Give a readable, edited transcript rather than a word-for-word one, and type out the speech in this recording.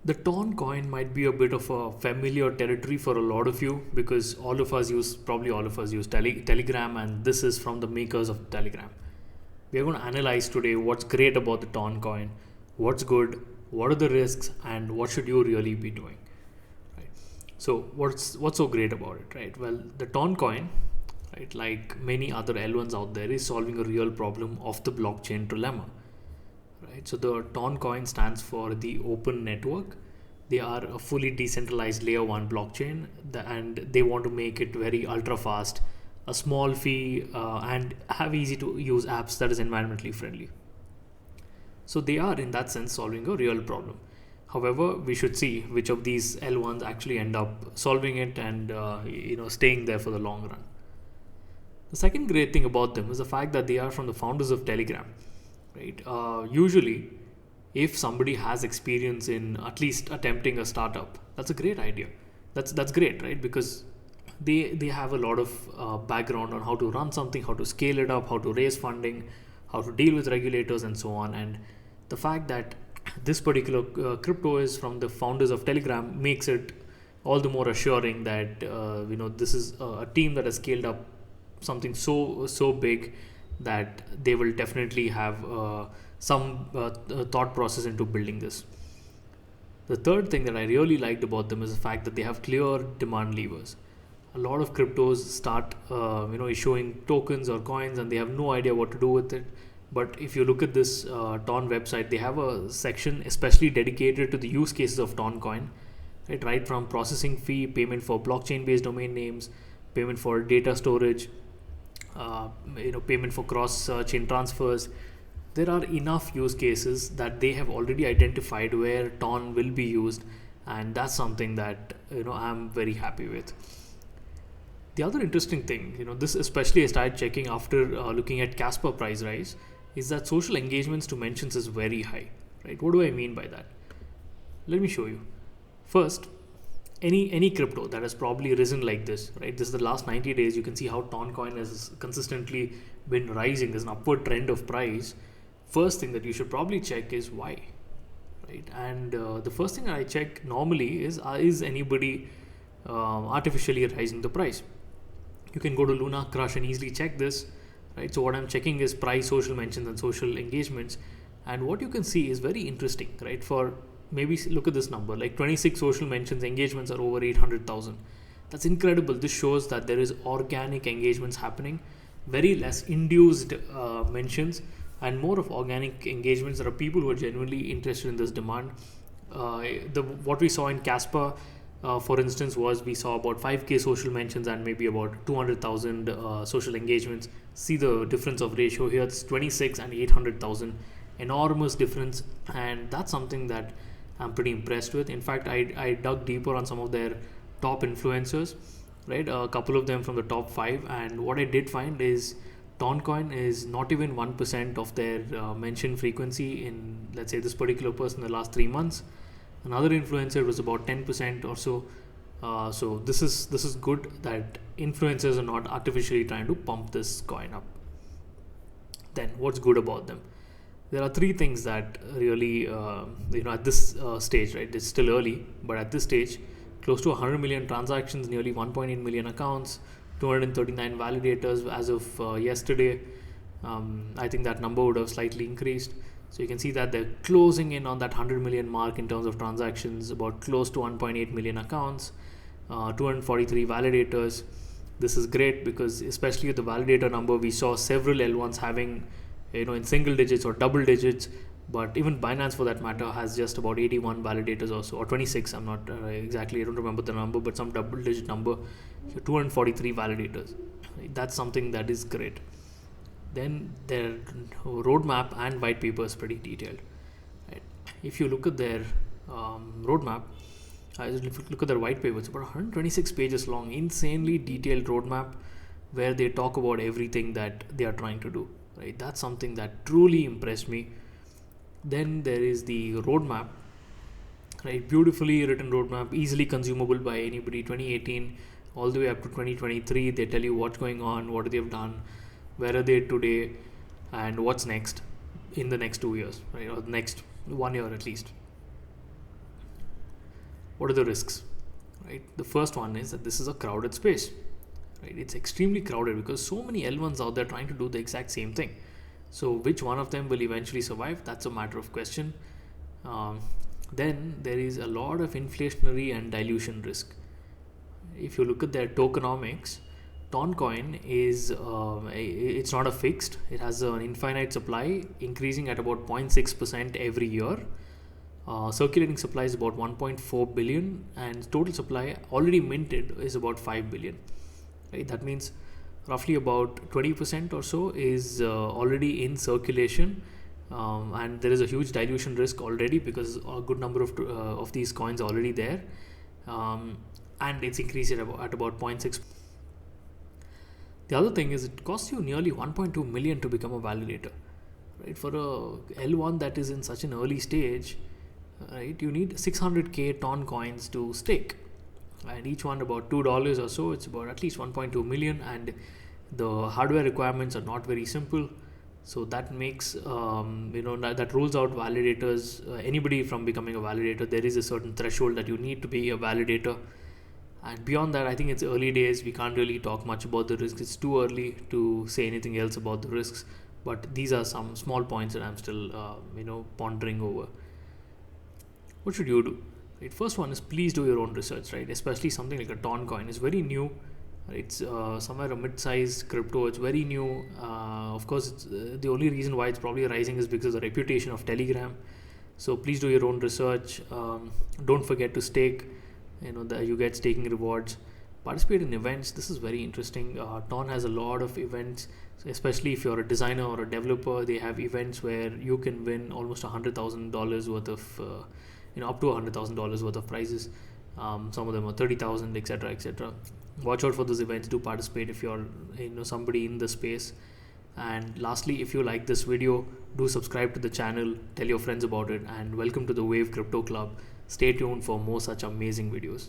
The Ton coin might be a bit of a familiar territory for a lot of you because probably all of us use Telegram, and this is from the makers of Telegram. We are going to analyze today what's great about the Ton coin, what's good, what are the risks, and what should you really be doing. Right. So what's so great about it, right? Well, the Ton coin, right, like many other L1s out there, is solving a real problem of the blockchain dilemma. Right. So the Ton coin stands for the open network. They are a fully decentralized layer 1 blockchain, and they want to make it very ultra fast, a small fee, and have easy to use apps that is environmentally friendly. So they are in that sense solving a real problem. However, we should see which of these L1s actually end up solving it and staying there for the long run. The second great thing about them is the fact that they are from the founders of Telegram. Right? Usually, if somebody has experience in at least attempting a startup, that's a great idea. That's great, right? Because they have a lot of background on how to run something, how to scale it up, how to raise funding, how to deal with regulators, and so on. And the fact that this particular crypto is from the founders of Telegram makes it all the more assuring that this is a team that has scaled up something so big that they will definitely have some thought process into building this. The third thing that I really liked about them is the fact that they have clear demand levers. A lot of cryptos start issuing tokens or coins and they have no idea what to do with it. But if you look at this Ton website, they have a section especially dedicated to the use cases of Ton coin, right from processing fee, payment for blockchain based domain names, payment for data storage, payment for cross chain transfers. There are enough use cases that they have already identified where Ton will be used, and that's something that I'm very happy with. The other interesting thing, this especially I started checking after looking at Casper price rise, is that social engagements to mentions is very high. Right? What do I mean by that? Let me show you. First, any crypto that has probably risen like this, right? This is the last 90 days. You can see how Toncoin has consistently been rising. There's an upward trend of price. First thing that you should probably check is why, right? And the first thing I check normally is anybody artificially rising the price? You can go to Luna Crush and easily check this, right? So what I'm checking is price, social mentions, and social engagements, and what you can see is very interesting, right? For maybe look at this number, like 26 social mentions, engagements are over 800,000. That's incredible. This shows that there is organic engagements happening, very less induced mentions, and more of organic engagements. There are people who are genuinely interested in this demand. What we saw in Casper, for instance, was we saw about 5k social mentions and maybe about 200,000 social engagements. See the difference of ratio here. It's 26 and 800,000, enormous difference, and that's something that I'm pretty impressed with. In fact, I dug deeper on some of their top influencers, right? A couple of them from the top 5, and what I did find is Toncoin is not even 1% of their mention frequency in, let's say, this particular person in the last 3 months. Another influencer was about 10% or so. So this is good that influencers are not artificially trying to pump this coin up. Then what's good about them? There are 3 things that really at this stage, right? It's still early, but at this stage, close to 100 million transactions, nearly 1.8 million accounts, 239 validators as of yesterday. I think that number would have slightly increased. So you can see that they're closing in on that 100 million mark in terms of transactions, about close to 1.8 million accounts, 243 validators. This is great because especially with the validator number, we saw several L1s having in single digits or double digits, but even Binance for that matter has just about 81 validators or so, or 26. I'm not exactly, I don't remember the number, but some double digit number. 243 validators. That's something that is great. Then their roadmap and white paper is pretty detailed. Right? If you look at their roadmap, if you look at their white paper, it's about 126 pages long, insanely detailed roadmap where they talk about everything that they are trying to do. Right? That's something that truly impressed me. Then there is the roadmap, right? Beautifully written roadmap, easily consumable by anybody. 2018 all the way up to 2023, they tell you what's going on, what they have done, where are they today, and what's next in the next 2 years, right? Or the next 1 year at least. What are the risks? Right, the first one is that this is a crowded space. Right, it's extremely crowded because so many L1s out there trying to do the exact same thing. So which one of them will eventually survive? That's a matter of question. um, then there is a lot of inflationary and dilution risk. If you look at their tokenomics, Toncoin is it's not a fixed. It has an infinite supply, increasing at about 0.6% every year. Circulating supply is about 1.4 billion, and total supply already minted is about 5 billion. Right? That means roughly about 20% or so is already in circulation, and there is a huge dilution risk already because a good number of these coins are already there, and it's increased at about 0.6. The other thing is it costs you nearly 1.2 million to become a validator. Right, for a L1 that is in such an early stage, right, you need 600k ton coins to stake, and each one about $2 or so. It's about at least 1.2 million, and the hardware requirements are not very simple. So that makes that rules out validators, anybody from becoming a validator. There is a certain threshold that you need to be a validator, and beyond that, I think it's early days. We can't really talk much about the risks. It's too early to say anything else about the risks. But these are some small points that I'm still pondering over. What should you do? Right, first one is please do your own research. Right, especially something like a ton coin is very new. It's somewhere a mid-sized crypto. It's very new. Of course, the only reason why it's probably rising is because of the reputation of Telegram. So please do your own research. Don't forget to stake. You get staking rewards. Participate in events. This is very interesting. Ton has a lot of events, so especially if you're a designer or a developer. They have events where you can win almost $100,000 worth of up to $100,000 worth of prizes. Some of them are 30,000, etc., etc. Watch out for those events. Do participate if you're somebody in the space. And lastly, if you like this video, do subscribe to the channel, tell your friends about it, and welcome to the Wave Crypto Club. Stay tuned for more such amazing videos.